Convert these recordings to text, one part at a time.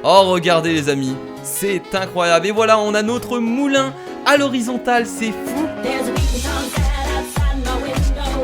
Oh regardez les amis, c'est incroyable. Et voilà, on a notre moulin à l'horizontale, c'est fou.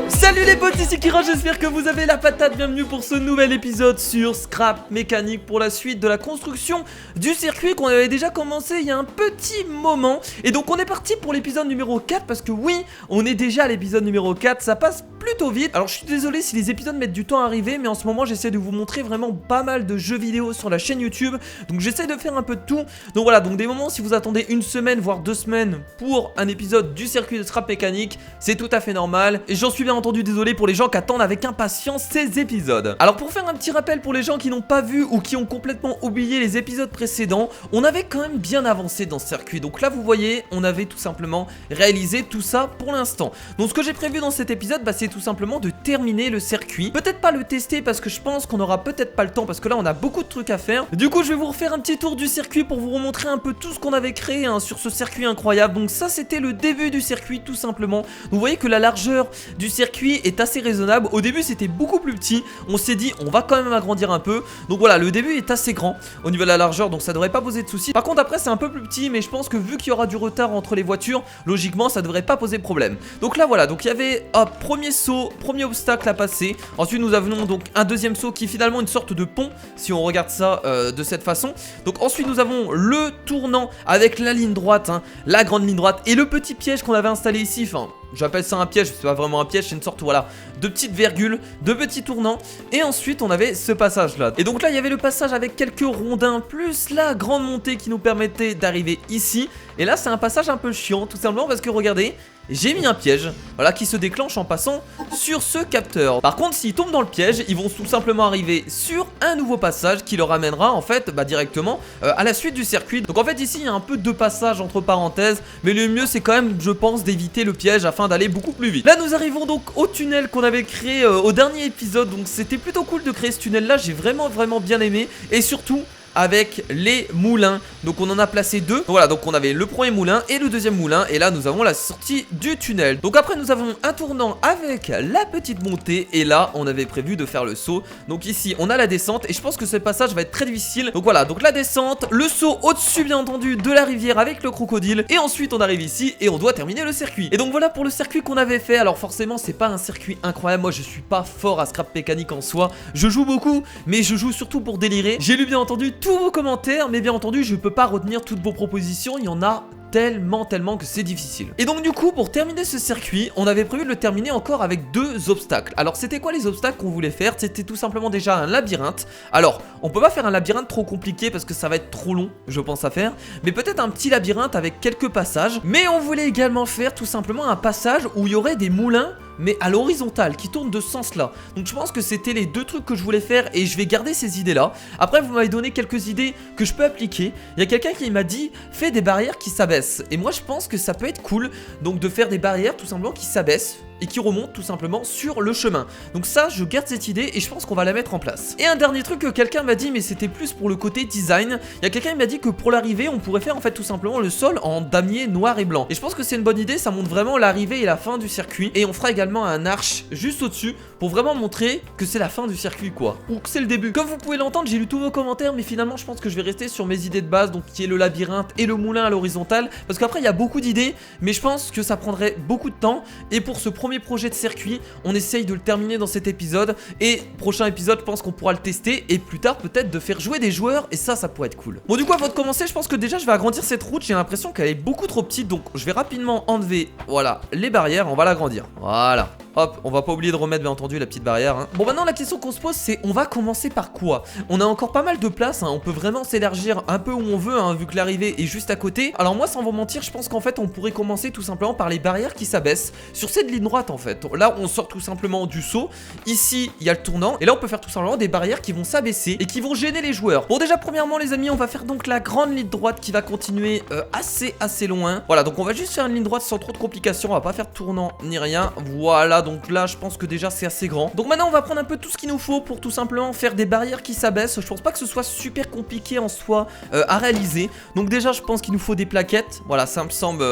Salut les potes, ici Kira, j'espère que vous avez la patate. Bienvenue pour ce nouvel épisode sur Scrap Mécanique pour la suite de la construction du circuit qu'on avait déjà commencé il y a un petit moment. Et donc on est parti pour l'épisode numéro 4 parce que oui, on est déjà à l'épisode numéro 4, ça passe plutôt vite. Alors je suis désolé si les épisodes mettent du temps à arriver, mais en ce moment j'essaie de vous montrer vraiment pas mal de jeux vidéo sur la chaîne YouTube. Donc j'essaie de faire un peu de tout. Donc voilà, donc des moments si vous attendez une semaine voire 2 semaines pour un épisode du circuit de Scrap Mécanique, c'est tout à fait normal. Et j'en suis bien entendu désolé pour les gens qui attendent avec impatience ces épisodes. Alors pour faire un petit rappel pour les gens qui n'ont pas vu ou qui ont complètement oublié les épisodes précédents, on avait quand même bien avancé dans ce circuit. Donc là vous voyez, on avait tout simplement réalisé tout ça pour l'instant. Donc ce que j'ai prévu dans cet épisode, c'est tout simplement de terminer le circuit. Peut-être pas le tester parce que je pense qu'on aura peut-être pas le temps parce que là on a beaucoup de trucs à faire. Du coup je vais vous refaire un petit tour du circuit pour vous remontrer un peu tout ce qu'on avait créé sur ce circuit incroyable. Donc ça c'était le début du circuit tout simplement. Vous voyez que la largeur du circuit est assez raisonnable. Au début c'était beaucoup plus petit. On s'est dit on va quand même agrandir un peu. Donc voilà, le début est assez grand au niveau de la largeur, donc ça devrait pas poser de soucis. Par contre après c'est un peu plus petit, mais je pense que vu qu'il y aura du retard entre les voitures, logiquement ça devrait pas poser problème. Donc là voilà, donc il y avait premier saut, premier obstacle à passer. Ensuite nous avons donc un deuxième saut qui est finalement une sorte de pont si on regarde ça de cette façon. Donc ensuite nous avons le tournant avec la ligne droite, la grande ligne droite et le petit piège qu'on avait installé ici. Enfin, j'appelle ça un piège, c'est pas vraiment un piège, c'est une sorte voilà de petites virgules, de petits tournants. Et ensuite on avait ce passage là. Et donc là il y avait le passage avec quelques rondins plus la grande montée qui nous permettait d'arriver ici. Et là c'est un passage un peu chiant tout simplement parce que regardez, j'ai mis un piège, voilà, qui se déclenche en passant sur ce capteur. Par contre, s'ils tombent dans le piège, ils vont tout simplement arriver sur un nouveau passage qui leur amènera en fait directement à la suite du circuit. Donc en fait ici il y a un peu de passage entre parenthèses, mais le mieux c'est quand même, je pense, d'éviter le piège afin d'aller beaucoup plus vite. Là nous arrivons donc au tunnel qu'on avait créé au dernier épisode. Donc c'était plutôt cool de créer ce tunnel là, j'ai vraiment bien aimé. Et surtout avec les moulins, donc on en a placé deux. Donc voilà, donc on avait le premier moulin et le deuxième moulin. Et là nous avons la sortie du tunnel. Donc après nous avons un tournant avec la petite montée. Et là on avait prévu de faire le saut. Donc ici on a la descente et je pense que ce passage va être très difficile. Donc voilà, donc la descente, le saut au-dessus bien entendu de la rivière avec le crocodile. Et ensuite on arrive ici et on doit terminer le circuit. Et donc voilà pour le circuit qu'on avait fait. Alors forcément c'est pas un circuit incroyable. Moi je suis pas fort à Scrap Mécanique en soi. Je joue beaucoup, mais je joue surtout pour délirer. J'ai lu bien entendu tous vos commentaires, mais bien entendu je peux pas retenir toutes vos propositions, il y en a tellement que c'est difficile. Et donc du coup pour terminer ce circuit, on avait prévu de le terminer encore avec deux obstacles. Alors c'était quoi les obstacles qu'on voulait faire? C'était tout simplement déjà un labyrinthe. Alors on peut pas faire un labyrinthe trop compliqué parce que ça va être trop long je pense à faire, mais peut-être un petit labyrinthe avec quelques passages. Mais on voulait également faire tout simplement un passage où il y aurait des moulins mais à l'horizontale, qui tourne de ce sens là. Donc je pense que c'était les deux trucs que je voulais faire et je vais garder ces idées là. Après vous m'avez donné quelques idées que je peux appliquer. Il y a quelqu'un qui m'a dit fais des barrières qui s'abaissent. Et moi je pense que ça peut être cool donc de faire des barrières tout simplement qui s'abaissent et qui remontent tout simplement sur le chemin. Donc ça je garde cette idée et je pense qu'on va la mettre en place. Et un dernier truc que quelqu'un m'a dit, mais c'était plus pour le côté design. Il y a quelqu'un qui m'a dit que pour l'arrivée on pourrait faire en fait tout simplement le sol en damier noir et blanc. Et je pense que c'est une bonne idée, ça montre vraiment l'arrivée et la fin du circuit. Et on fera également un arche juste au-dessus pour vraiment montrer que c'est la fin du circuit quoi, ou que c'est le début. Comme vous pouvez l'entendre, j'ai lu tous vos commentaires, mais finalement je pense que je vais rester sur mes idées de base, donc qui est le labyrinthe et le moulin à l'horizontale, parce qu'après il y a beaucoup d'idées, mais je pense que ça prendrait beaucoup de temps. Et pour ce premier projet de circuit, on essaye de le terminer dans cet épisode, et prochain épisode je pense qu'on pourra le tester, et plus tard peut-être de faire jouer des joueurs, et ça pourrait être cool. Bon du coup avant de commencer, je pense que déjà je vais agrandir cette route, j'ai l'impression qu'elle est beaucoup trop petite, donc je vais rapidement enlever, voilà, les barrières, on va l'agrandir, voilà. Hop, on va pas oublier de remettre bien entendu la petite barrière. Bon maintenant la question qu'on se pose c'est on va commencer par quoi? On a encore pas mal de place, on peut vraiment s'élargir un peu où on veut vu que l'arrivée est juste à côté. Alors moi sans vous mentir, je pense qu'en fait on pourrait commencer tout simplement par les barrières qui s'abaissent sur cette ligne droite en fait. Là on sort tout simplement du saut, ici il y a le tournant et là on peut faire tout simplement des barrières qui vont s'abaisser et qui vont gêner les joueurs. Bon déjà premièrement les amis, on va faire donc la grande ligne droite qui va continuer assez loin. Voilà, donc on va juste faire une ligne droite sans trop de complications, on va pas faire de tournant ni rien. Voilà, voilà, donc là je pense que déjà c'est assez grand. Donc maintenant on va prendre un peu tout ce qu'il nous faut pour tout simplement faire des barrières qui s'abaissent. Je pense pas que ce soit super compliqué en soi à réaliser. Donc déjà je pense qu'il nous faut des plaquettes. Voilà, ça me semble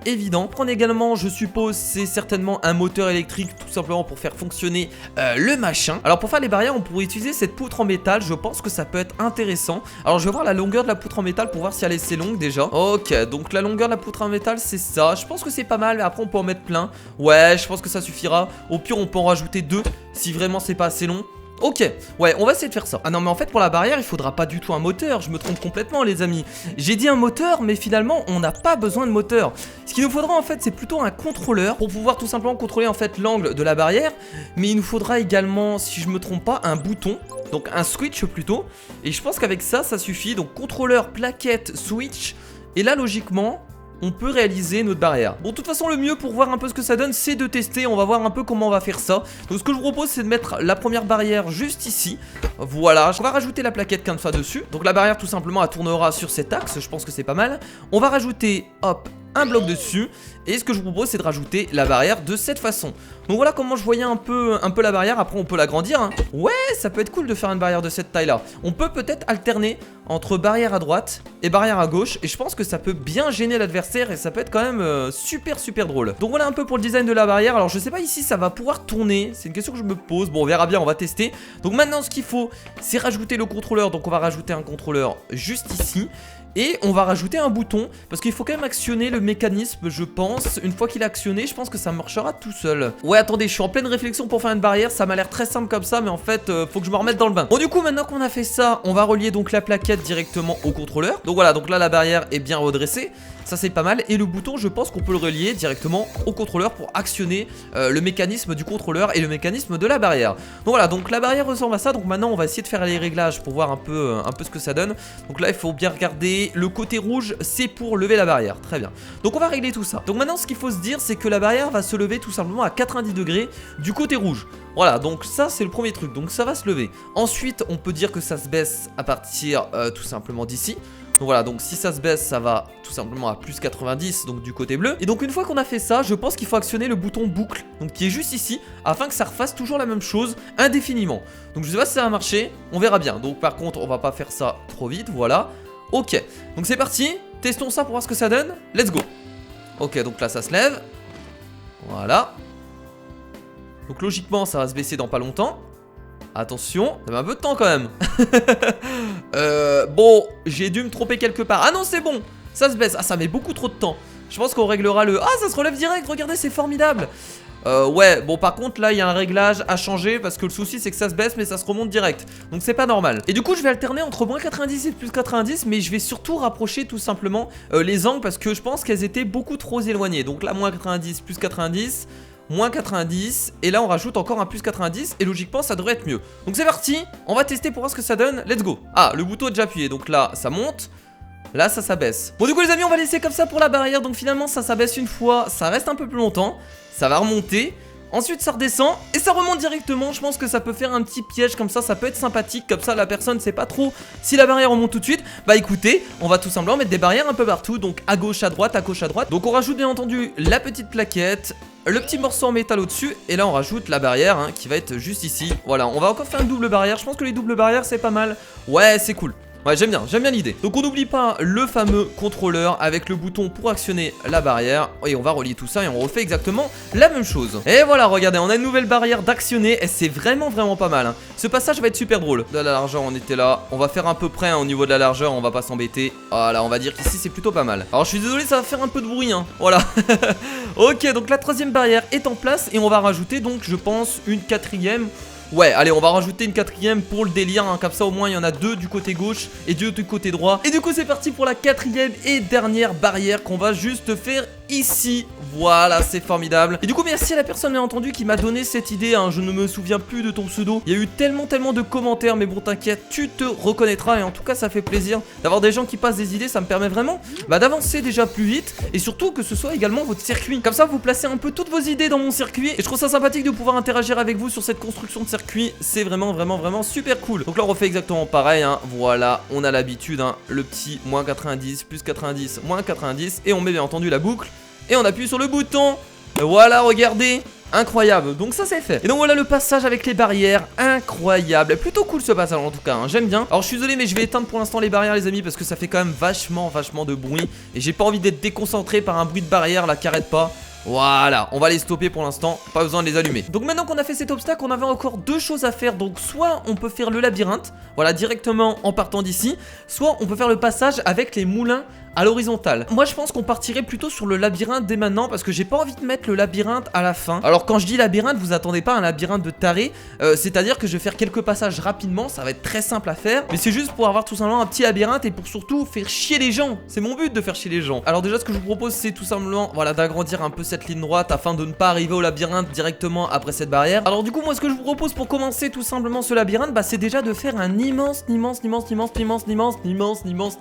évident. Prendre également, je suppose, c'est certainement un moteur électrique tout simplement pour faire fonctionner le machin. Alors pour faire les barrières on pourrait utiliser cette poutre en métal. Je pense que ça peut être intéressant. Alors je vais voir la longueur de la poutre en métal pour voir si elle est assez longue déjà. Ok, donc la longueur de la poutre en métal c'est ça. Je pense que c'est pas mal, mais après on peut en mettre plein. Ouais, je pense que ça suffira. Au pire on peut en rajouter 2 si vraiment c'est pas assez long. Ok, ouais, on va essayer de faire ça. Ah non mais en fait pour la barrière il faudra pas du tout un moteur. Je me trompe complètement les amis. J'ai dit un moteur mais finalement on n'a pas besoin de moteur. Ce qu'il nous faudra en fait c'est plutôt un contrôleur pour pouvoir tout simplement contrôler en fait l'angle de la barrière. Mais il nous faudra également, si je me trompe pas, un bouton. Donc un switch plutôt. Et je pense qu'avec ça suffit. Donc contrôleur, plaquette, switch. Et là logiquement on peut réaliser notre barrière. Bon, de toute façon, le mieux pour voir un peu ce que ça donne, c'est de tester. On va voir un peu comment on va faire ça. Donc, ce que je vous propose, c'est de mettre la première barrière juste ici. Voilà, on va rajouter la plaquette comme ça dessus. Donc, la barrière, tout simplement, elle tournera sur cet axe. Je pense que c'est pas mal. On va rajouter, hop, un bloc dessus. Et ce que je vous propose, c'est de rajouter la barrière de cette façon. Donc voilà comment je voyais un peu la barrière. Après on peut l'agrandir hein. Ouais, ça peut être cool de faire une barrière de cette taille là. On peut peut-être alterner entre barrière à droite et barrière à gauche. Et je pense que ça peut bien gêner l'adversaire. Et ça peut être quand même super drôle. Donc voilà un peu pour le design de la barrière. Alors je sais pas ici ça va pouvoir tourner. C'est une question que je me pose. Bon on verra bien, on va tester. Donc maintenant ce qu'il faut c'est rajouter le contrôleur. Donc on va rajouter un contrôleur juste ici. Et on va rajouter un bouton parce qu'il faut quand même actionner le mécanisme je pense. Une fois qu'il est actionné je pense que ça marchera tout seul. Ouais attendez je suis en pleine réflexion pour faire une barrière. Ça m'a l'air très simple comme ça mais en fait faut que je me remette dans le bain. Bon du coup maintenant qu'on a fait ça on va relier donc la plaquette directement au contrôleur. Donc voilà donc là la barrière est bien redressée. Ça c'est pas mal et le bouton je pense qu'on peut le relier directement au contrôleur pour actionner le mécanisme du contrôleur et le mécanisme de la barrière. Donc voilà donc la barrière ressemble à ça. Donc maintenant on va essayer de faire les réglages pour voir un peu ce que ça donne. Donc là il faut bien regarder le côté rouge c'est pour lever la barrière. Très bien. Donc on va régler tout ça. Donc maintenant ce qu'il faut se dire c'est que la barrière va se lever tout simplement à 90 degrés du côté rouge. Voilà donc ça c'est le premier truc. Donc ça va se lever. Ensuite on peut dire que ça se baisse à partir tout simplement d'ici. Donc voilà, donc si ça se baisse, ça va tout simplement à plus 90, donc du côté bleu. Et donc une fois qu'on a fait ça, je pense qu'il faut actionner le bouton boucle, donc qui est juste ici, afin que ça refasse toujours la même chose indéfiniment. Donc je sais pas si ça va marcher, on verra bien. Donc par contre, on va pas faire ça trop vite, voilà. Ok, donc c'est parti, testons ça pour voir ce que ça donne. Let's go. Ok, donc là ça se lève. Voilà. Donc logiquement, ça va se baisser dans pas longtemps. Attention, ça met un peu de temps quand même. Bon, j'ai dû me tromper quelque part. Ah non, c'est bon, ça se baisse. Ah, ça met beaucoup trop de temps. Je pense qu'on réglera le... Ah, ça se relève direct, regardez, c'est formidable. Ouais, bon par contre là il y a un réglage à changer parce que le souci c'est que ça se baisse mais ça se remonte direct. Donc c'est pas normal. Et du coup je vais alterner entre moins 90 et plus 90 mais je vais surtout rapprocher tout simplement les angles parce que je pense qu'elles étaient beaucoup trop éloignées. Donc là moins 90, plus 90... moins 90 et là on rajoute encore un plus 90 et logiquement ça devrait être mieux. Donc c'est parti, on va tester pour voir ce que ça donne, let's go. Ah le bouton est déjà appuyé donc là ça monte. Là ça s'abaisse. Bon du coup les amis on va laisser comme ça pour la barrière. Donc finalement ça s'abaisse une fois, ça reste un peu plus longtemps. Ça va remonter. Ensuite ça redescend et ça remonte directement. Je pense que ça peut faire un petit piège comme ça peut être sympathique. Comme ça la personne sait pas trop si la barrière remonte tout de suite. Bah écoutez, on va tout simplement mettre des barrières un peu partout. Donc à gauche, à droite, à gauche, à droite. Donc on rajoute bien entendu la petite plaquette, le petit morceau en métal au-dessus. Et là on rajoute la barrière hein, qui va être juste ici. Voilà, on va encore faire une double barrière. Je pense que les doubles barrières c'est pas mal. Ouais c'est cool. Ouais j'aime bien l'idée. Donc on n'oublie pas le fameux contrôleur avec le bouton pour actionner la barrière. Et on va relier tout ça et on refait exactement la même chose. Et voilà regardez on a une nouvelle barrière d'actionner. Et c'est vraiment pas mal hein. Ce passage va être super drôle. De la largeur on était là. On va faire à peu près hein, au niveau de la largeur. On va pas s'embêter. Voilà on va dire qu'ici c'est plutôt pas mal. Alors je suis désolé ça va faire un peu de bruit hein. Voilà. Ok donc la troisième barrière est en place. Et on va rajouter donc je pense une quatrième. Ouais, allez, on va rajouter une quatrième pour le délire, hein, comme ça au moins il y en a deux du côté gauche et deux du côté droit. Et du coup c'est parti pour la quatrième et dernière barrière qu'on va juste faire ici. Voilà, c'est formidable. Et du coup merci à la personne bien entendu qui m'a donné cette idée, hein. Je ne me souviens plus de ton pseudo. Il y a eu tellement de commentaires, mais bon t'inquiète, tu te reconnaîtras. Et en tout cas ça fait plaisir d'avoir des gens qui passent des idées. Ça me permet vraiment d'avancer déjà plus vite. Et surtout que ce soit également votre circuit. Comme ça vous placez un peu toutes vos idées dans mon circuit. Et je trouve ça sympathique de pouvoir interagir avec vous sur cette construction de circuit. C'est vraiment super cool. Donc là on refait exactement pareil hein. Voilà, on a l'habitude hein. Le petit moins 90, plus 90, moins 90. Et on met bien entendu la boucle. Et on appuie sur le bouton. Voilà, regardez. Incroyable, donc ça c'est fait. Et donc voilà le passage avec les barrières, incroyable. Plutôt cool ce passage en tout cas, hein. J'aime bien. Alors je suis désolé mais je vais éteindre pour l'instant les barrières les amis, parce que ça fait quand même vachement de bruit. Et j'ai pas envie d'être déconcentré par un bruit de barrière là qui arrête pas. Voilà, on va les stopper pour l'instant, pas besoin de les allumer. Donc maintenant qu'on a fait cet obstacle, on avait encore deux choses à faire. Donc soit on peut faire le labyrinthe, voilà, directement en partant d'ici, soit on peut faire le passage avec les moulins à l'horizontale. Moi je pense qu'on partirait plutôt sur le labyrinthe dès maintenant, parce que j'ai pas envie de mettre le labyrinthe à la fin. Alors quand je dis labyrinthe, vous attendez pas un labyrinthe de taré, c'est à dire que je vais faire quelques passages rapidement. Ça va être très simple à faire, mais c'est juste pour avoir tout simplement un petit labyrinthe et pour surtout faire chier les gens. C'est mon but de faire chier les gens. Alors déjà ce que je vous propose c'est tout simplement, voilà, d'agrandir un peu cette ligne droite afin de ne pas arriver au labyrinthe directement après cette barrière. Alors du coup moi ce que je vous propose pour commencer tout simplement ce labyrinthe, bah c'est déjà de faire un immense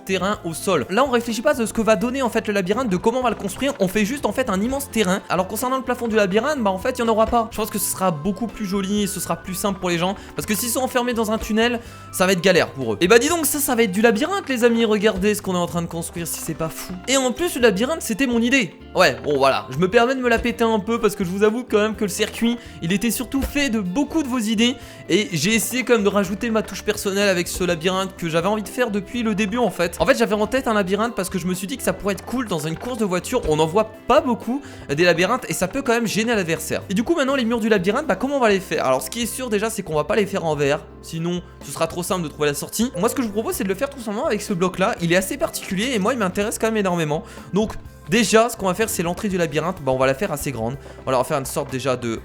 terrain au sol. Là on réfléchit pas de ce que va donner en fait le labyrinthe, de comment on va le construire, on fait juste en fait un immense terrain. Alors concernant le plafond du labyrinthe, bah en fait il n'y en aura pas. Je pense que ce sera beaucoup plus joli et ce sera plus simple pour les gens, parce que s'ils sont enfermés dans un tunnel, ça va être galère pour eux. Et bah dis donc ça va être du labyrinthe les amis, regardez ce qu'on est en train de construire si c'est pas fou. Et en plus le labyrinthe c'était mon idée. Ouais bon voilà, je me permets de me la péter un peu parce que je vous avoue quand même que le circuit il était surtout fait de beaucoup de vos idées, et j'ai essayé quand même de rajouter ma touche personnelle avec ce labyrinthe que j'avais envie de faire depuis le début en fait. En fait j'avais en tête un labyrinthe parce que je me suis dit que ça pourrait être cool dans une course de voiture. On en voit pas beaucoup des labyrinthes et ça peut quand même gêner l'adversaire. Et du coup maintenant les murs du labyrinthe, bah comment on va les faire? Alors ce qui est sûr déjà c'est qu'on va pas les faire en verre, sinon ce sera trop simple de trouver la sortie. Moi ce que je vous propose c'est de le faire tout simplement avec ce bloc là. Il est assez particulier et moi il m'intéresse quand même énormément. Donc déjà ce qu'on va faire c'est l'entrée du labyrinthe, bah on va la faire assez grande. Voilà, on va faire une sorte déjà de...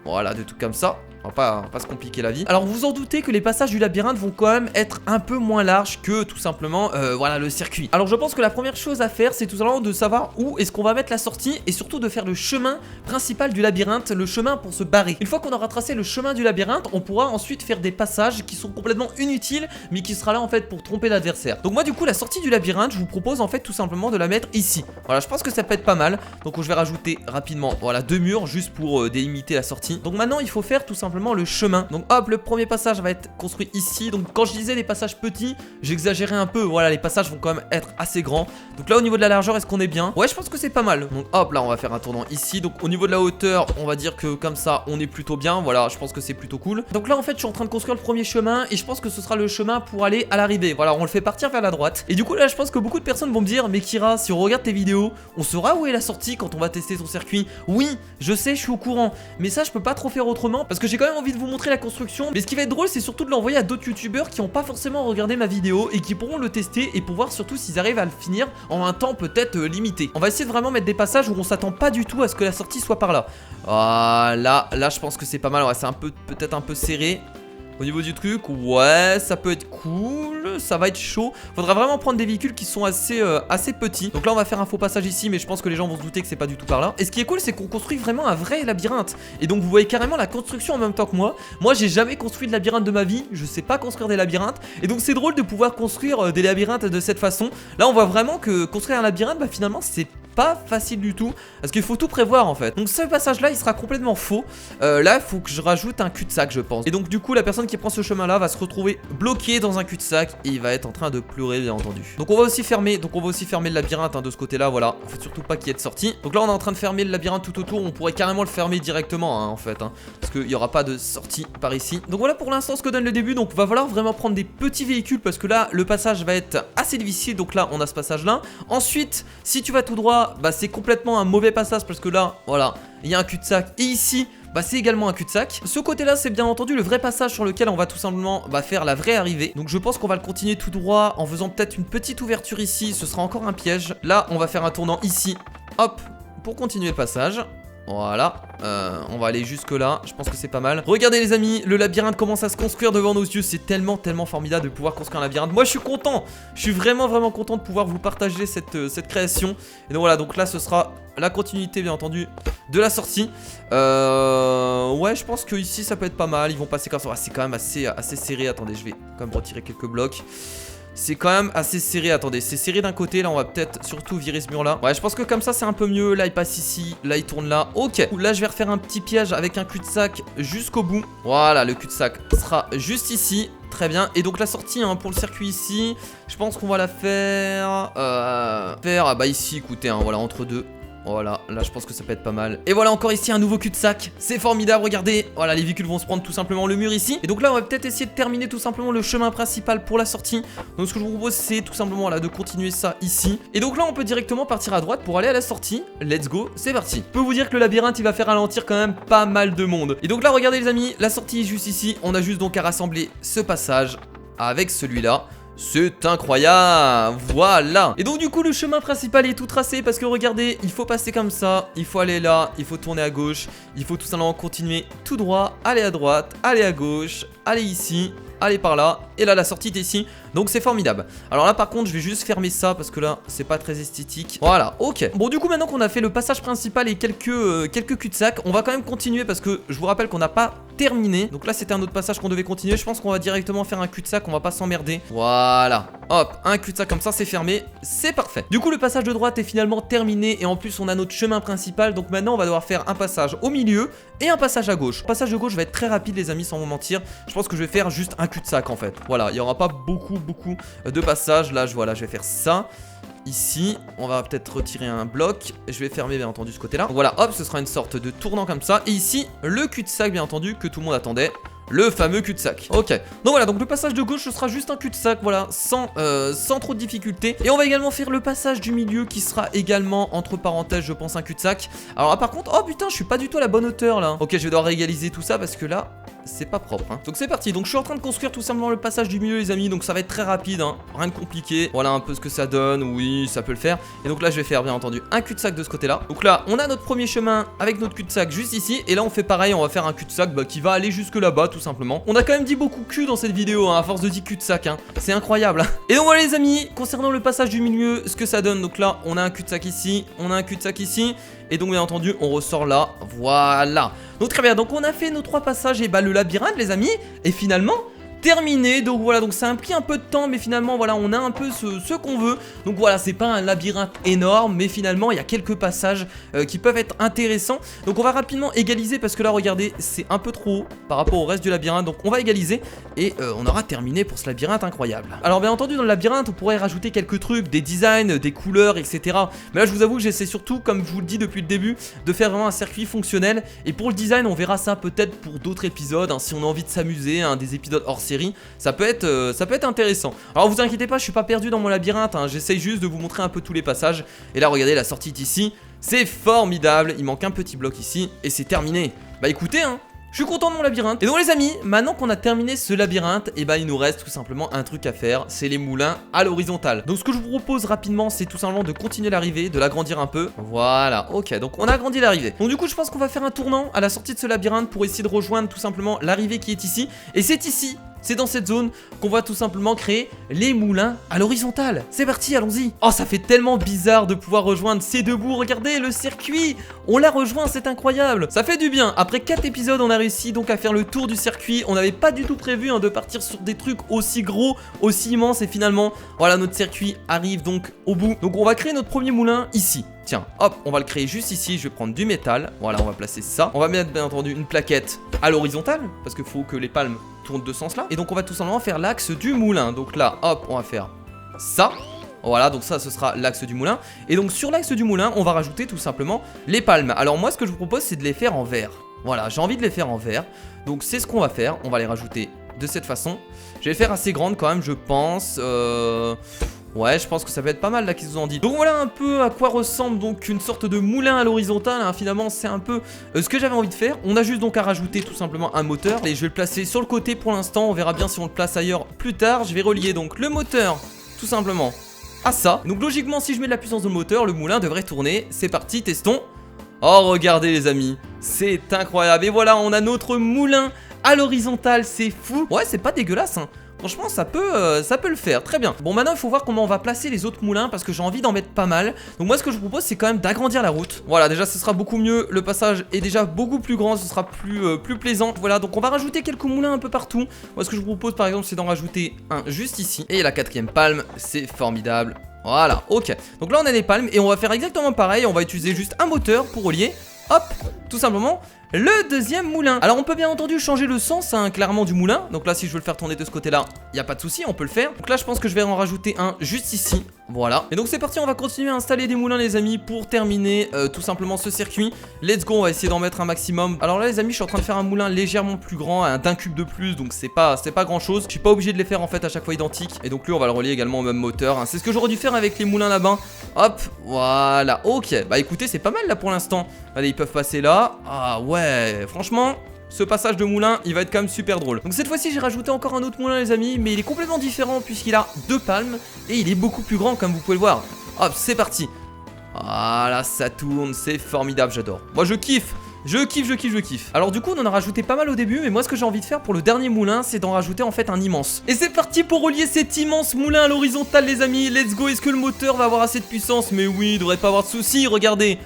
Voilà, de tout comme ça. On va pas se compliquer la vie. Alors vous en doutez que les passages du labyrinthe vont quand même être un peu moins larges que tout simplement voilà le circuit. Alors je pense que la première chose à faire c'est tout simplement de savoir où est-ce qu'on va mettre la sortie, et surtout de faire le chemin principal du labyrinthe, le chemin pour se barrer. Une fois qu'on aura tracé le chemin du labyrinthe, on pourra ensuite faire des passages qui sont complètement inutiles mais qui sera là en fait pour tromper l'adversaire. Donc moi du coup la sortie du labyrinthe je vous propose en fait tout simplement de la mettre ici. Voilà, je pense que ça peut être pas mal. Donc je vais rajouter rapidement voilà 2 murs juste pour délimiter la sortie. Donc maintenant il faut faire tout simplement le chemin. Donc hop, le premier passage va être construit ici. Donc quand je disais les passages petits, j'exagérais un peu. Voilà, les passages vont quand même être assez grands. Donc là au niveau de la largeur, est-ce qu'on est bien? Ouais, je pense que c'est pas mal. Donc hop, là on va faire un tournant ici. Donc au niveau de la hauteur, on va dire que comme ça on est plutôt bien. Voilà, je pense que c'est plutôt cool. Donc là en fait je suis en train de construire le premier chemin, et je pense que ce sera le chemin pour aller à l'arrivée. Voilà, on le fait partir vers la droite. Et du coup là je pense que beaucoup de personnes vont me dire: mais Kira, si on regarde tes vidéos, on saura où est la sortie quand on va tester ton circuit? Oui, je sais, je suis au courant, mais ça je peux pas trop faire autrement parce que j'ai quand même envie de vous montrer la construction. Mais ce qui va être drôle c'est surtout de l'envoyer à d'autres youtubeurs qui n'ont pas forcément regardé ma vidéo et qui pourront le tester et pour voir surtout s'ils arrivent à le finir en un temps peut-être limité. On va essayer de vraiment mettre des passages où on s'attend pas du tout à ce que la sortie soit par là. Voilà, là je pense que c'est pas mal. Ouais, c'est un peu peut-être un peu serré au niveau du truc. Ouais, ça peut être cool, ça va être chaud. Faudra vraiment prendre des véhicules qui sont assez petits. Donc là on va faire un faux passage ici, mais je pense que les gens vont se douter que c'est pas du tout par là. Et ce qui est cool c'est qu'on construit vraiment un vrai labyrinthe. Et donc vous voyez carrément la construction en même temps que moi. Moi j'ai jamais construit de labyrinthe de ma vie, je sais pas construire des labyrinthes. Et donc c'est drôle de pouvoir construire des labyrinthes de cette façon. Là on voit vraiment que construire un labyrinthe, bah finalement c'est pas facile du tout, parce qu'il faut tout prévoir en fait. Donc ce passage là il sera complètement faux. Là il faut que je rajoute un cul-de-sac je pense. Et donc du coup la personne qui prend ce chemin là va se retrouver bloqué dans un cul-de-sac et il va être en train de pleurer bien entendu. Donc on va aussi fermer le labyrinthe hein, de ce côté là. Voilà, faut surtout pas qu'il y ait de sortie. Donc là on est en train de fermer le labyrinthe tout autour. On pourrait carrément le fermer directement hein, en fait hein, parce qu'il n'y aura pas de sortie par ici. Donc voilà pour l'instant ce que donne le début. Donc va falloir vraiment prendre des petits véhicules parce que là le passage va être assez difficile. Donc là on a ce passage là. Ensuite si tu vas tout droit, bah c'est complètement un mauvais passage parce que là voilà il y a un cul-de-sac, et ici bah c'est également un cul-de-sac. Ce côté là c'est bien entendu le vrai passage sur lequel on va tout simplement faire la vraie arrivée. Donc je pense qu'on va le continuer tout droit en faisant peut-être une petite ouverture ici. Ce sera encore un piège. Là on va faire un tournant ici, hop, pour continuer le passage. Voilà, on va aller jusque là, je pense que c'est pas mal. Regardez les amis, le labyrinthe commence à se construire devant nos yeux. C'est tellement formidable de pouvoir construire un labyrinthe. Moi je suis content, je suis vraiment content de pouvoir vous partager cette création. Et donc voilà, donc là ce sera la continuité bien entendu de la sortie. Ouais je pense que ici ça peut être pas mal. Ils vont passer comme ça, c'est quand même assez serré. Attendez, je vais quand même retirer quelques blocs. C'est quand même assez serré, attendez, c'est serré d'un côté, là on va peut-être surtout virer ce mur là. Ouais je pense que comme ça c'est un peu mieux, là il passe ici, là il tourne là, ok. Là je vais refaire un petit piège avec un cul-de-sac jusqu'au bout. Voilà, le cul-de-sac sera juste ici, très bien. Et donc la sortie hein, pour le circuit ici, je pense qu'on va la faire, bah ici écoutez, hein, voilà entre deux. Voilà, là je pense que ça peut être pas mal. Et voilà encore ici un nouveau cul-de-sac. C'est formidable, regardez. Voilà, les véhicules vont se prendre tout simplement le mur ici. Et donc là on va peut-être essayer de terminer tout simplement le chemin principal pour la sortie. Donc ce que je vous propose c'est tout simplement là de continuer ça ici. Et donc là on peut directement partir à droite pour aller à la sortie. Let's go, c'est parti. Je peux vous dire que le labyrinthe il va faire ralentir quand même pas mal de monde. Et donc là regardez les amis, la sortie est juste ici. On a juste donc à rassembler ce passage avec celui-là. C'est incroyable, voilà. Et donc du coup le chemin principal est tout tracé parce que regardez, il faut passer comme ça, il faut aller là, il faut tourner à gauche, il faut tout simplement continuer tout droit, aller à droite, aller à gauche, aller ici, aller par là, et là la sortie est ici, donc c'est formidable. Alors là par contre je vais juste fermer ça parce que là c'est pas très esthétique. Voilà, ok. Bon du coup maintenant qu'on a fait le passage principal et quelques cul-de-sac, on va quand même continuer parce que je vous rappelle qu'on n'a pas terminé. Donc là c'était un autre passage qu'on devait continuer, je pense qu'on va directement faire un cul-de-sac, on va pas s'emmerder. Voilà, hop, un cul-de-sac comme ça c'est fermé, c'est parfait. Du coup le passage de droite est finalement terminé et en plus on a notre chemin principal, donc maintenant on va devoir faire un passage au milieu et un passage à gauche. Le passage de gauche va être très rapide les amis, sans vous mentir. Je pense que je vais faire juste un cul-de-sac en fait. Voilà, il n'y aura pas beaucoup de passages. Là, voilà, je vais faire ça. Ici, on va peut-être retirer un bloc. Je vais fermer bien entendu ce côté-là. Voilà, hop, ce sera une sorte de tournant comme ça. Et ici, le cul-de-sac bien entendu que tout le monde attendait. Le fameux cul-de-sac. Ok, donc voilà, donc le passage de gauche ce sera juste un cul-de-sac, voilà, sans trop de difficultés. Et on va également faire le passage du milieu qui sera également, entre parenthèses, je pense un cul-de-sac. Alors là par contre, oh putain, je suis pas du tout à la bonne hauteur là. Ok, je vais devoir réégaliser tout ça parce que là, c'est pas propre hein. Donc c'est parti, donc je suis en train de construire tout simplement le passage du milieu les amis. Donc ça va être très rapide hein, rien de compliqué. Voilà un peu ce que ça donne, oui ça peut le faire. Et donc là je vais faire bien entendu un cul-de-sac de ce côté là. Donc là on a notre premier chemin avec notre cul-de-sac juste ici. Et là on fait pareil, on va faire un cul-de-sac qui va aller jusque là-bas tout simplement. On a quand même dit beaucoup cul dans cette vidéo hein, à force de dire cul-de-sac hein. C'est incroyable. Et donc voilà les amis, concernant le passage du milieu, ce que ça donne. Donc là on a un cul-de-sac ici, on a un cul-de-sac ici. Et donc bien entendu on ressort là, voilà. Donc très bien, donc on a fait nos 3 passages et bah le labyrinthe les amis est finalement terminé. Donc voilà, donc ça a pris un peu de temps mais finalement voilà on a un peu ce qu'on veut. Donc voilà, c'est pas un labyrinthe énorme mais finalement il y a quelques passages qui peuvent être intéressants. Donc on va rapidement égaliser parce que là regardez c'est un peu trop haut par rapport au reste du labyrinthe. Donc on va égaliser et on aura terminé pour ce labyrinthe incroyable. Alors bien entendu dans le labyrinthe on pourrait rajouter quelques trucs, des designs, des couleurs etc. Mais là je vous avoue que j'essaie surtout comme je vous le dis depuis le début de faire vraiment un circuit fonctionnel. Et pour le design on verra ça peut-être pour d'autres épisodes hein, si on a envie de s'amuser hein, des épisodes hors série, ça peut être intéressant. Alors vous inquiétez pas, je suis pas perdu dans mon labyrinthe hein, j'essaye juste de vous montrer un peu tous les passages. Et là regardez la sortie est ici, c'est formidable. Il manque un petit bloc ici et c'est terminé. Bah écoutez hein, je suis content de mon labyrinthe. Et donc les amis, maintenant qu'on a terminé ce labyrinthe, et bah il nous reste tout simplement un truc à faire, c'est les moulins à l'horizontale. Donc ce que je vous propose rapidement, c'est tout simplement de continuer l'arrivée, de l'agrandir un peu. Voilà, ok, donc on a agrandi l'arrivée. Donc du coup je pense qu'on va faire un tournant à la sortie de ce labyrinthe pour essayer de rejoindre tout simplement l'arrivée qui est ici. Et c'est ici, c'est dans cette zone qu'on va tout simplement créer les moulins à l'horizontale. C'est parti, allons-y. Oh, ça fait tellement bizarre de pouvoir rejoindre ces deux bouts. Regardez le circuit, on l'a rejoint, c'est incroyable. Ça fait du bien. Après 4 épisodes, on a réussi donc à faire le tour du circuit. On n'avait pas du tout prévu hein, de partir sur des trucs aussi gros, aussi immenses. Et finalement, voilà, notre circuit arrive donc au bout. Donc on va créer notre premier moulin ici. Tiens, hop, on va le créer juste ici. Je vais prendre du métal. Voilà, on va placer ça. On va mettre bien entendu une plaquette à l'horizontale parce qu'il faut que les palmes tournent de ce sens là. Et donc on va tout simplement faire l'axe du moulin. Donc là, hop, on va faire ça. Voilà, donc ça ce sera l'axe du moulin. Et donc sur l'axe du moulin, on va rajouter tout simplement les palmes. Alors moi ce que je vous propose c'est de les faire en vert. Voilà, j'ai envie de les faire en vert. Donc c'est ce qu'on va faire, on va les rajouter de cette façon. Je vais les faire assez grandes quand même je pense. Ouais, je pense que ça peut être pas mal là qu'ils nous ont dit. Donc voilà un peu à quoi ressemble donc une sorte de moulin à l'horizontale hein. Finalement c'est un peu ce que j'avais envie de faire. On a juste donc à rajouter tout simplement un moteur. Et je vais le placer sur le côté pour l'instant. On verra bien si on le place ailleurs plus tard. Je vais relier donc le moteur tout simplement à ça. Donc logiquement si je mets de la puissance dans le moteur, le moulin devrait tourner. C'est parti, testons. Oh regardez les amis, c'est incroyable. Et voilà on a notre moulin à l'horizontale. C'est fou. Ouais c'est pas dégueulasse hein. Franchement ça peut le faire, très bien. Bon maintenant il faut voir comment on va placer les autres moulins parce que j'ai envie d'en mettre pas mal. Donc moi ce que je vous propose c'est quand même d'agrandir la route. Voilà déjà ce sera beaucoup mieux, le passage est déjà beaucoup plus grand, ce sera plus plaisant. Voilà donc on va rajouter quelques moulins un peu partout. Moi ce que je vous propose par exemple c'est d'en rajouter un juste ici. Et la 4e palme, c'est formidable. Voilà, ok. Donc là on a des palmes et on va faire exactement pareil, on va utiliser juste un moteur pour relier. Hop, tout simplement le deuxième moulin. Alors on peut bien entendu changer le sens hein, clairement du moulin. Donc là si je veux le faire tourner de ce côté là, il n'y a pas de souci, on peut le faire. Donc là je pense que je vais en rajouter un juste ici. Voilà. Et donc c'est parti, on va continuer à installer des moulins les amis pour terminer tout simplement ce circuit. Let's go, on va essayer d'en mettre un maximum. Alors là les amis, je suis en train de faire un moulin légèrement plus grand, d'un cube de plus, donc c'est pas grand chose. Je suis pas obligé de les faire en fait à chaque fois identiques. Et donc lui on va le relier également au même moteur hein. C'est ce que j'aurais dû faire avec les moulins là-bas. Hop, voilà, ok. Bah écoutez, c'est pas mal là pour l'instant. Allez, ils peuvent passer là. Ah ouais, franchement, ce passage de moulin, il va être quand même super drôle. Donc cette fois-ci, j'ai rajouté encore un autre moulin les amis, mais il est complètement différent puisqu'il a 2 palmes et il est beaucoup plus grand comme vous pouvez le voir. Hop, c'est parti. Voilà, ça tourne, c'est formidable, j'adore. Moi je kiffe. Je kiffe. Alors du coup on en a rajouté pas mal au début, mais moi ce que j'ai envie de faire pour le dernier moulin, c'est d'en rajouter en fait un immense. Et c'est parti pour relier cet immense moulin à l'horizontale les amis. Let's go, est-ce que le moteur va avoir assez de puissance? Mais oui, il devrait pas avoir de soucis, regardez.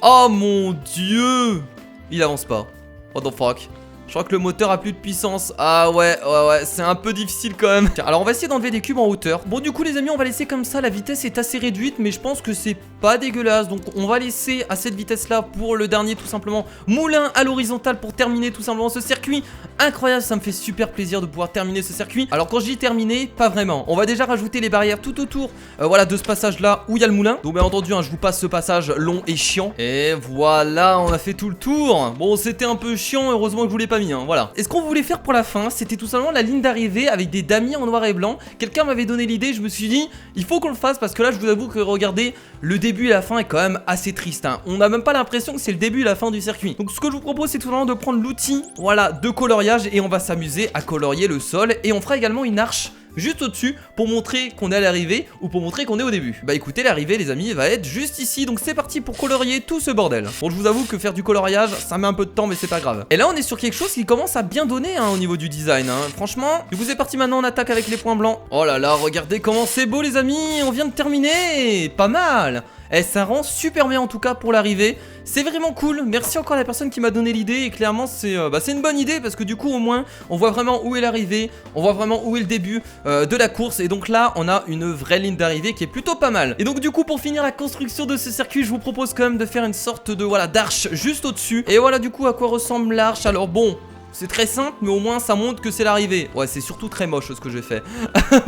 Oh mon dieu, il avance pas. What the fuck. Je crois que le moteur a plus de puissance. Ah ouais, c'est un peu difficile quand même. Tiens, alors on va essayer d'enlever des cubes en hauteur. Bon du coup les amis, on va laisser comme ça. La vitesse est assez réduite, mais je pense que c'est pas dégueulasse. Donc on va laisser à cette vitesse là pour le dernier tout simplement moulin à l'horizontale pour terminer tout simplement ce circuit. Incroyable, ça me fait super plaisir de pouvoir terminer ce circuit. Alors quand je dis terminer, pas vraiment. On va déjà rajouter les barrières tout autour voilà, de ce passage là où il y a le moulin. Donc bien entendu hein, je vous passe ce passage long et chiant. Et voilà, on a fait tout le tour. Bon c'était un peu chiant, heureusement que je vous l'ai pas mis hein, voilà. Et ce qu'on voulait faire pour la fin, c'était tout simplement la ligne d'arrivée avec des damis en noir et blanc. Quelqu'un m'avait donné l'idée, je me suis dit il faut qu'on le fasse parce que là je vous avoue que regardez, le début et la fin est quand même assez triste hein. On n'a même pas l'impression que c'est le début et la fin du circuit. Donc ce que je vous propose c'est tout simplement de prendre l'outil voilà, de coloriage et on va s'amuser à colorier le sol. Et on fera également une arche juste au-dessus pour montrer qu'on est à l'arrivée ou pour montrer qu'on est au début. Bah écoutez, l'arrivée les amis va être juste ici. Donc c'est parti pour colorier tout ce bordel. Bon je vous avoue que faire du coloriage ça met un peu de temps mais c'est pas grave. Et là on est sur quelque chose qui commence à bien donner hein, au niveau du design hein. Franchement, du coup c'est parti, maintenant on attaque avec les points blancs. Oh là là, regardez comment c'est beau les amis. On vient de terminer, pas mal. Et ça rend super bien en tout cas pour l'arrivée. C'est vraiment cool, merci encore à la personne qui m'a donné l'idée. Et clairement c'est une bonne idée parce que du coup au moins on voit vraiment où est l'arrivée. On voit vraiment où est le début de la course. Et donc là on a une vraie ligne d'arrivée qui est plutôt pas mal. Et donc du coup pour finir la construction de ce circuit, je vous propose quand même de faire une sorte de voilà d'arche juste au dessus. Et voilà du coup à quoi ressemble l'arche. Alors bon, c'est très simple, mais au moins ça montre que c'est l'arrivée. Ouais, c'est surtout très moche ce que j'ai fait.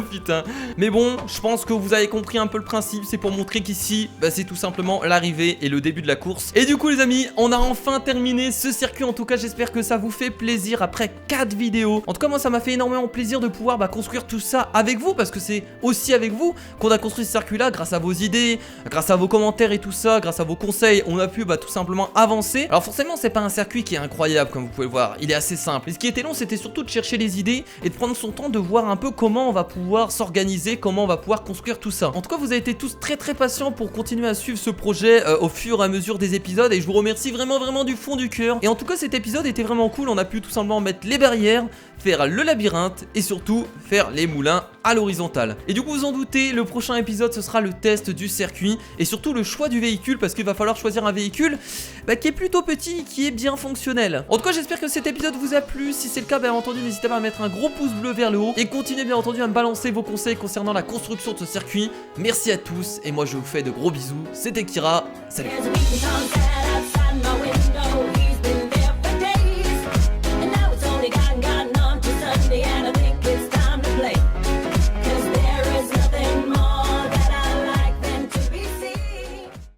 Putain. Mais bon, je pense que vous avez compris un peu le principe. C'est pour montrer qu'ici, bah, c'est tout simplement l'arrivée et le début de la course. Et du coup, les amis, on a enfin terminé ce circuit. En tout cas, j'espère que ça vous fait plaisir après 4 vidéos. En tout cas, moi, ça m'a fait énormément plaisir de pouvoir construire tout ça avec vous. Parce que c'est aussi avec vous qu'on a construit ce circuit-là. Grâce à vos idées, grâce à vos commentaires et tout ça, grâce à vos conseils, on a pu tout simplement avancer. Alors forcément, c'est pas un circuit qui est incroyable, comme vous pouvez le voir. Il est assez simple. Et ce qui était long, c'était surtout de chercher les idées et de prendre son temps de voir un peu comment on va pouvoir s'organiser, comment on va pouvoir construire tout ça. En tout cas, vous avez été tous très patients pour continuer à suivre ce projet au fur et à mesure des épisodes et je vous remercie vraiment du fond du cœur. Et en tout cas, cet épisode était vraiment cool. On a pu tout simplement mettre les barrières, faire le labyrinthe et surtout faire les moulins à l'horizontale. Et du coup, vous en doutez, le prochain épisode, ce sera le test du circuit et surtout le choix du véhicule parce qu'il va falloir choisir un véhicule qui est plutôt petit, qui est bien fonctionnel. En tout cas, j'espère que cet épisode vous a plu. Si c'est le cas, bien entendu, n'hésitez pas à mettre un gros pouce bleu vers le haut et continuez bien entendu à me balancer vos conseils concernant la construction de ce circuit. Merci à tous et moi je vous fais de gros bisous. C'était Kira, salut.